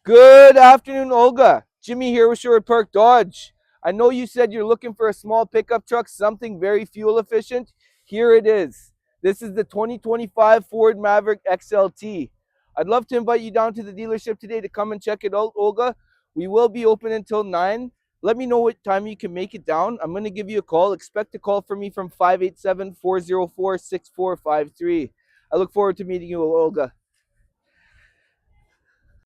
Good afternoon, Olga. Jimmy here with Sherwood Park Dodge. I know you said you're looking for a small pickup truck, something very fuel efficient. Here it is. This is the 2025 Ford Maverick XLT. I'd love to invite you down to the dealership today to come and check it out, Olga. We will be open until 9. Let me know what time you can make it down. I'm going to give you a call. Expect a call from me from 587 404 6453. I look forward to meeting you, Olga.